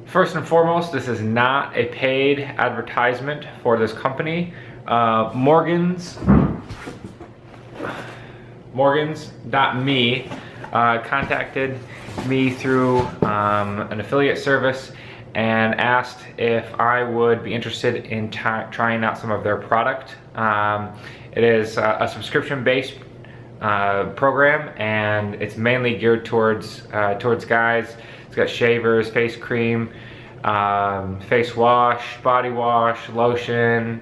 First and foremost, this is not a paid advertisement for this company. Morgans.me contacted me through an affiliate service and asked if I would be interested in trying out some of their product. It is a subscription-based program, and it's mainly geared towards guys. It's got shavers, face cream, face wash, body wash, lotion.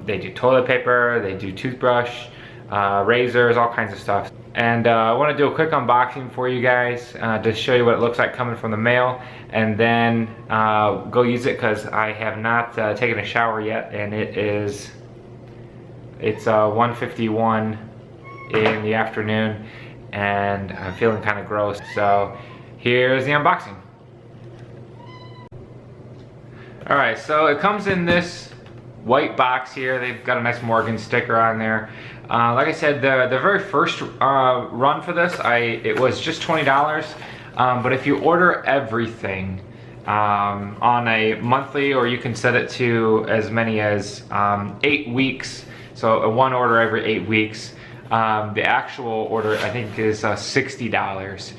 They do toilet paper, they do toothbrush, razors, all kinds of stuff. And I want to do a quick unboxing for you guys to show you what it looks like coming from the mail, and then go use it, because I have not taken a shower yet, and it's 1:51 in the afternoon, and I'm feeling kind of gross. So here's the unboxing. Alright, so it comes in this white box here. They've got a nice Morgan sticker on there. Like I said, the very first run for this, it was just $20. But if you order everything on a monthly, or you can set it to as many as 8 weeks, so one order every 8 weeks, the actual order I think is $60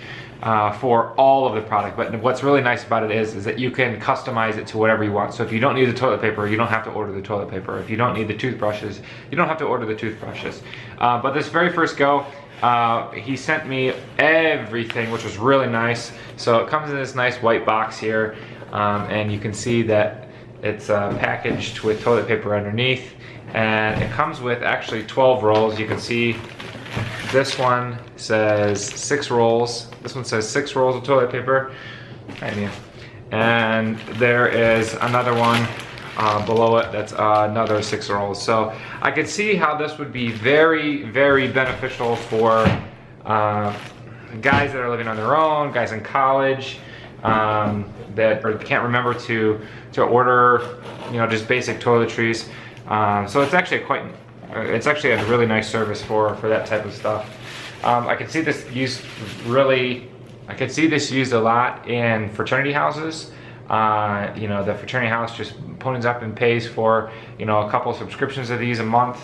for all of the product. But what's really nice about it is that you can customize it to whatever you want. So if you don't need the toilet paper, you don't have to order the toilet paper. If you don't need the toothbrushes, you don't have to order the toothbrushes. But this very first go, he sent me everything, which was really nice. So it comes in this nice white box here, and you can see that it's packaged with toilet paper underneath, and it comes with actually 12 rolls. You can see this one says 6 rolls. This one says 6 rolls of toilet paper. And there is another one below it that's another 6 rolls. So I could see how this would be very, very beneficial for guys that are living on their own, guys in college, that can't remember to order, just basic toiletries. So it's actually a really nice service for that type of stuff. I can see this used a lot in fraternity houses. The fraternity house just ponies up and pays for a couple of subscriptions of these a month,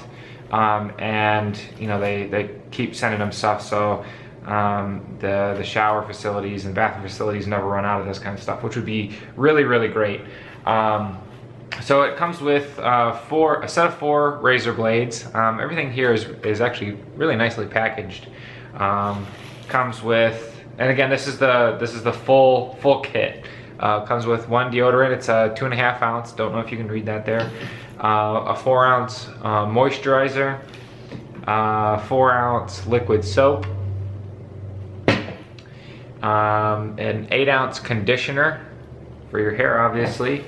and they keep sending them stuff. So the shower facilities and bathroom facilities never run out of this kind of stuff, which would be really, really great. So it comes with a set of 4 razor blades. Everything here is actually really nicely packaged. Comes with, and again, this is the full kit. Comes with 1 deodorant. It's a 2.5 ounce. Don't know if you can read that there. A 4 ounce moisturizer. 4 ounce liquid soap. An 8 ounce conditioner for your hair, obviously.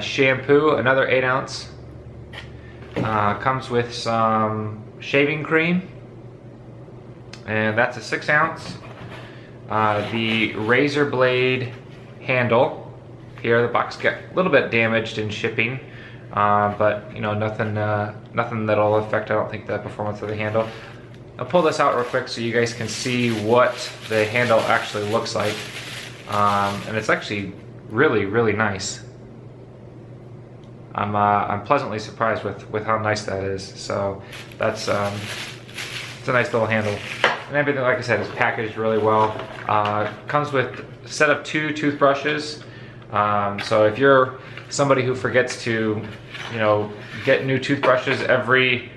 Shampoo, another 8 ounce. Comes with some shaving cream, and that's a 6 ounce. The razor blade handle here, the box got a little bit damaged in shipping, but nothing that'll affect, I don't think, the performance of the handle. I'll pull this out real quick so you guys can see what the handle actually looks like, and it's actually really, really nice. I'm pleasantly surprised with how nice that is. So that's it's a nice little handle, and everything, like I said, is packaged really well. Comes with a set of 2 toothbrushes. So if you're somebody who forgets to get new toothbrushes every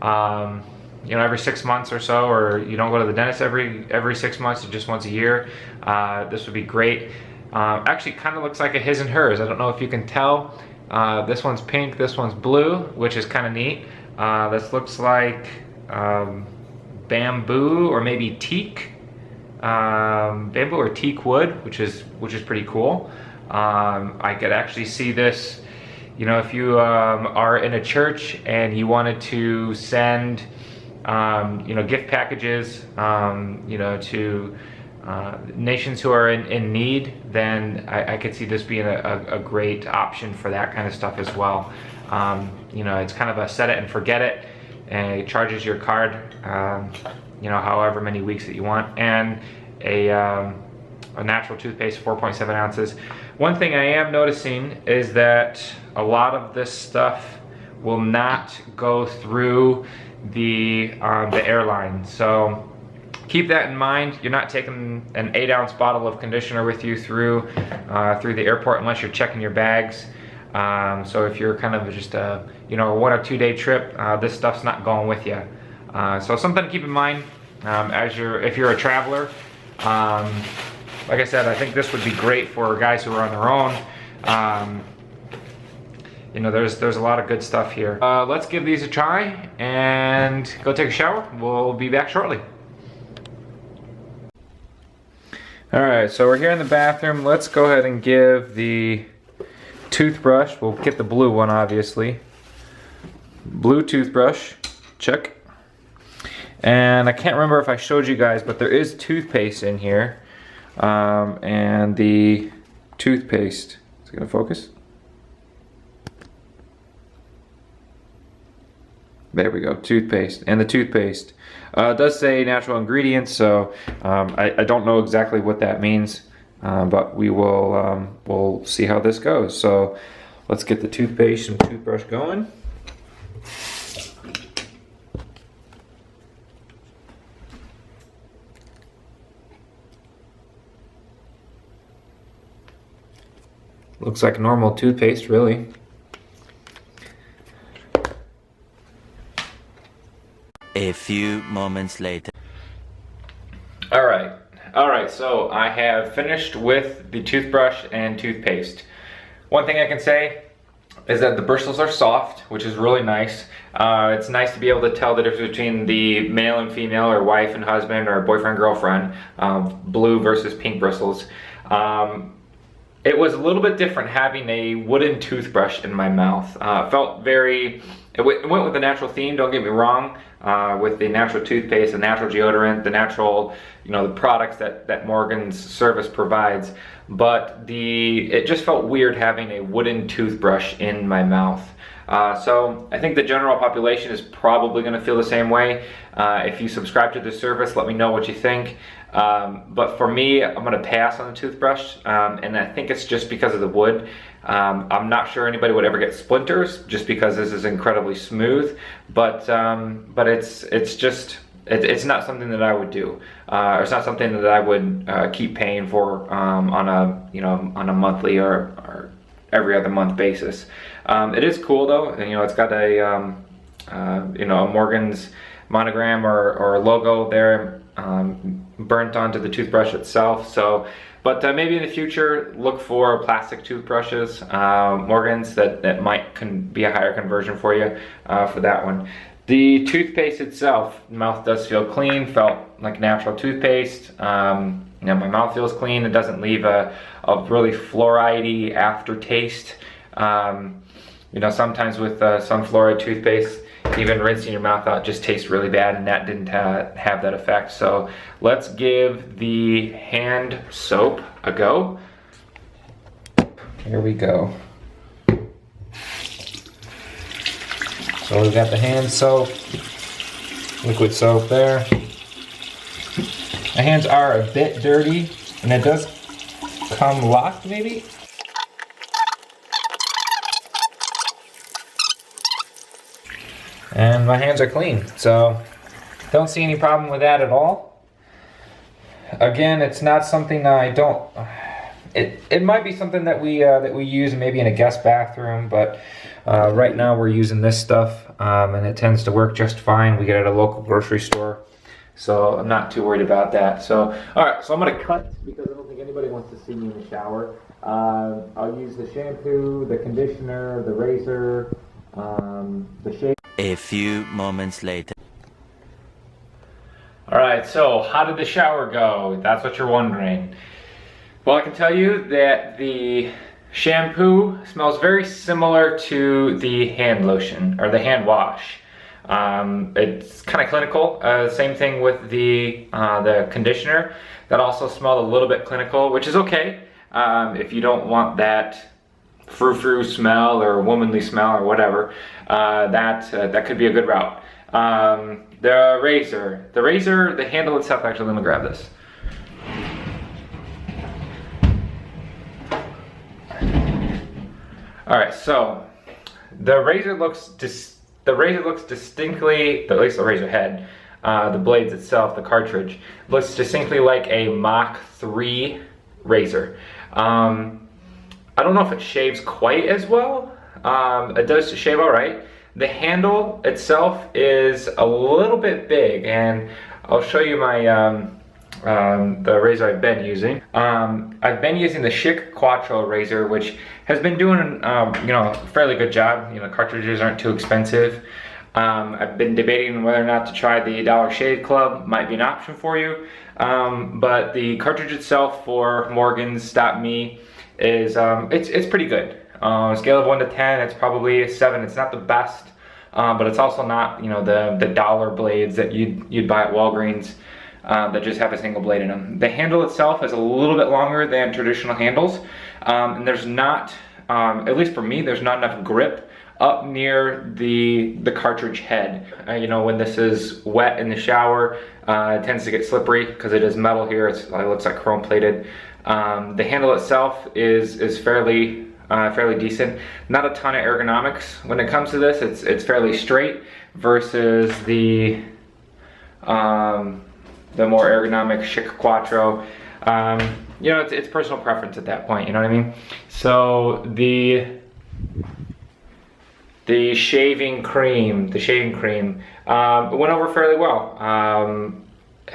6 months or so, or you don't go to the dentist every 6 months, just once a year, this would be great. Actually kind of looks like a his and hers. I don't know if you can tell. This one's pink, this one's blue, which is kind of neat. This looks like bamboo or maybe teak, bamboo or teak wood, which is pretty cool. I could actually see this, if you are in a church and you wanted to send gift packages to nations who are in need, then I could see this being a great option for that kind of stuff as well. It's kind of a set it and forget it, and it charges your card however many weeks that you want, and a a natural toothpaste, 4.7 ounces. One thing I am noticing is that a lot of this stuff will not go through the airline. So keep that in mind. You're not taking an 8-ounce bottle of conditioner with you through the airport unless you're checking your bags. So if you're kind of just a 1 or 2 day trip, this stuff's not going with you. So something to keep in mind if you're a traveler. Like I said, I think this would be great for guys who are on their own. There's a lot of good stuff here. Let's give these a try and go take a shower. We'll be back shortly. Alright, so we're here in the bathroom. Let's go ahead and give the toothbrush. We'll get the blue one, obviously. Blue toothbrush, check. And I can't remember if I showed you guys, but there is toothpaste in here. And the toothpaste, is it gonna focus? There we go, toothpaste. And the toothpaste does say natural ingredients, so I don't know exactly what that means, but we'll see how this goes. So let's get the toothpaste and toothbrush going. Looks like normal toothpaste, really. A few moments later. Alright, so I have finished with the toothbrush and toothpaste. One thing I can say is that the bristles are soft, which is really nice. It's nice to be able to tell the difference between the male and female, or wife and husband, or boyfriend, girlfriend, blue versus pink bristles. It was a little bit different having a wooden toothbrush in my mouth. It went with the natural theme, don't get me wrong, with the natural toothpaste, the natural deodorant, the natural, the products that Morgan's service provides. But it just felt weird having a wooden toothbrush in my mouth. So I think the general population is probably going to feel the same way. If you subscribe to the service, let me know what you think. But for me, I'm going to pass on the toothbrush, and I think it's just because of the wood. I'm not sure anybody would ever get splinters just because this is incredibly smooth, but it's not something that I would do. Or it's not something that I would keep paying for on a monthly or every other month basis. It is cool though. It's got a Morgan's monogram or logo there burnt onto the toothbrush itself. So, but maybe in the future look for plastic toothbrushes, Morgan's that might be a higher conversion for you for that one. The toothpaste itself, mouth does feel clean, felt like natural toothpaste. My mouth feels clean. It doesn't leave a really fluoride-y aftertaste. Sometimes with some fluoride toothpaste, even rinsing your mouth out just tastes really bad, and that didn't have that effect. So let's give the hand soap a go. Here we go. So we've got the hand soap, liquid soap there. My hands are a bit dirty, and it does come locked maybe. And my hands are clean, so don't see any problem with that at all. Again, it's not something I don't. It might be something that we use maybe in a guest bathroom, but right now we're using this stuff, and it tends to work just fine. We get it at a local grocery store, so I'm not too worried about that. So, all right, so I'm gonna cut because I don't think anybody wants to see me in the shower. I'll use the shampoo, the conditioner, the razor, the shave. A few moments later. Alright, so how did the shower go? That's what you're wondering. Well, I can tell you that the shampoo smells very similar to the hand lotion or the hand wash. It's kind of clinical. Same thing with the conditioner. That also smelled a little bit clinical, which is okay if you don't want that frou-frou smell or womanly smell or whatever. That could be a good route. The razor, the handle itself, actually, let me grab this. All right, so the razor looks distinctly, at least the razor head, the blades itself, the cartridge, looks distinctly like a Mach 3 razor. I don't know if it shaves quite as well. It does shave all right. The handle itself is a little bit big, and I'll show you my the razor I've been using. I've been using the Schick Quattro razor, which has been doing you know, a fairly good job. You know, cartridges aren't too expensive. I've been debating whether or not to try the Dollar Shave Club. Might be an option for you. But the cartridge itself for Morgan's Stop Me is it's pretty good. Scale of 1 to 10, it's probably a 7. It's not the best, but it's also not, you know, the dollar blades that you'd buy at Walgreens that just have a single blade in them. The handle itself is a little bit longer than traditional handles, and there's not, at least for me, there's not enough grip up near the cartridge head. You know, when this is wet in the shower, it tends to get slippery because it is metal here. It looks like chrome plated. The handle itself is fairly decent. Not a ton of ergonomics when it comes to this. It's fairly straight versus the more ergonomic Schick Quattro. You know, it's personal preference at that point. You know what I mean? So the shaving cream went over fairly well.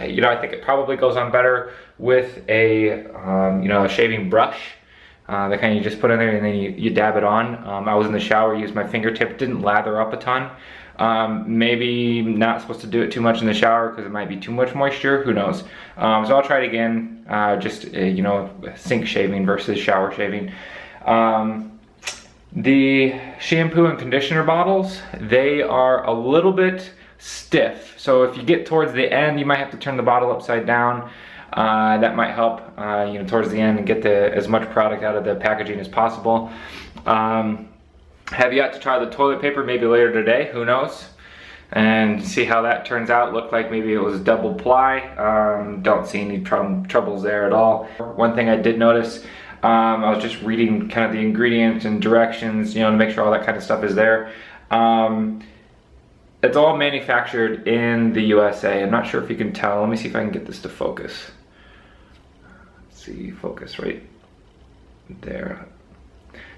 You know, I think it probably goes on better with a you know, a shaving brush. The kind you just put in there and then you dab it on. I was in the shower, used my fingertip, didn't lather up a ton. Maybe not supposed to do it too much in the shower because it might be too much moisture, who knows. So I'll try it again, just you know, sink shaving versus shower shaving. The shampoo and conditioner bottles, they are a little bit stiff. So if you get towards the end, you might have to turn the bottle upside down. That might help, you know, towards the end and get as much product out of the packaging as possible. Have yet to try the toilet paper, maybe later today, who knows, and see how that turns out. Looked like maybe it was double ply. Don't see any troubles there at all. One thing I did notice, I was just reading kind of the ingredients and directions, you know, to make sure all that kind of stuff is there. It's all manufactured in the USA. I'm not sure if you can tell. Let me see if I can get this to focus. Let's see, focus right there.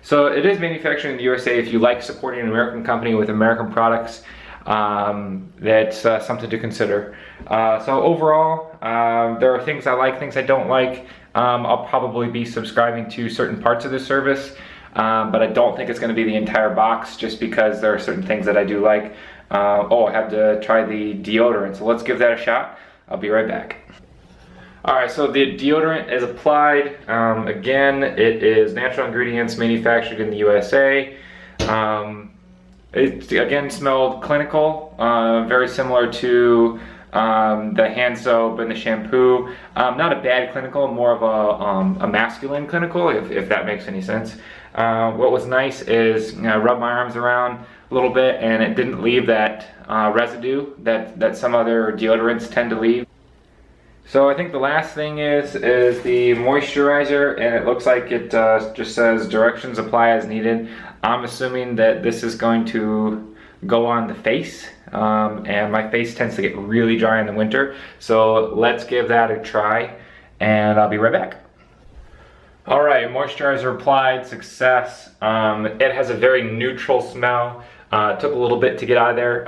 So it is manufactured in the USA. If you like supporting an American company with American products, that's something to consider. So overall, there are things I like, things I don't like. I'll probably be subscribing to certain parts of the service, but I don't think it's going to be the entire box just because there are certain things that I do like. Oh, I have to try the deodorant, so let's give that a shot. I'll be right back. Alright, so the deodorant is applied. Again, it is natural ingredients manufactured in the USA. It again smelled clinical, very similar to the hand soap and the shampoo. Not a bad clinical, more of a masculine clinical, if that makes any sense. What was nice is, you know, I rubbed my arms around a little bit and it didn't leave that residue that some other deodorants tend to leave. So I think the last thing is the moisturizer, and it looks like it just says directions apply as needed. I'm assuming that this is going to go on the face, and my face tends to get really dry in the winter. So let's give that a try, and I'll be right back. All right, moisturizer applied, success. It has a very neutral smell. It took a little bit to get out of there.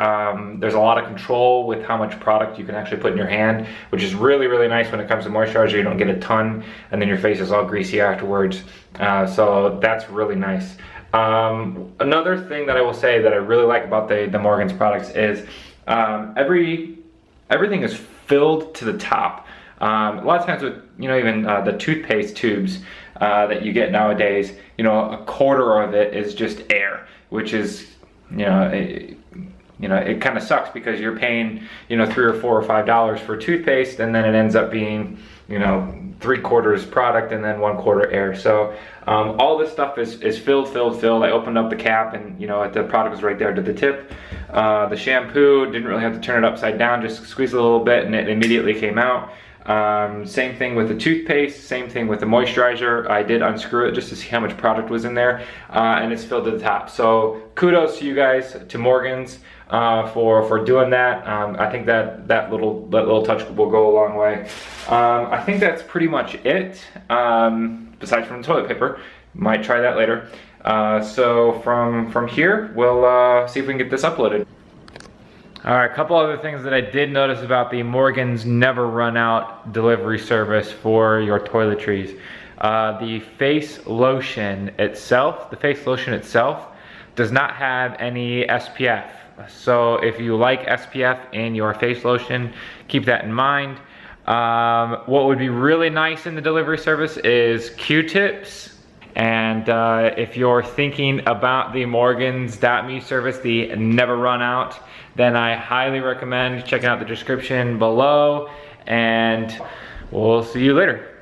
There's a lot of control with how much product you can actually put in your hand, which is really, really nice when it comes to moisturizer. You don't get a ton, and then your face is all greasy afterwards. So that's really nice. Another thing that I will say that I really like about the Morgan's products is everything is filled to the top. A lot of times with, you know, even the toothpaste tubes that you get nowadays, you know, a quarter of it is just air, which is, you know, it kind of sucks because you're paying, you know, $3 or $4 or $5 for toothpaste, and then it ends up being, you know, 3/4 product and then 1/4 air. So all this stuff is filled. I opened up the cap and, you know, the product was right there to the tip. The shampoo, didn't really have to turn it upside down, just squeeze it a little bit and it immediately came out. Same thing with the toothpaste, same thing with the moisturizer. I did unscrew it just to see how much product was in there, and it's filled to the top. So kudos to you guys, to Morgan's, for doing that. I think that little touch will go a long way. I think that's pretty much it, besides from the toilet paper. Might try that later. So from here, we'll see if we can get this uploaded. All right, a couple other things that I did notice about the Morgan's Never Run Out delivery service for your toiletries. The face lotion itself, does not have any SPF. So if you like SPF in your face lotion, keep that in mind. What would be really nice in the delivery service is Q-tips. And if you're thinking about the Morgans.me service, the Never Run Out, then I highly recommend checking out the description below, and we'll see you later.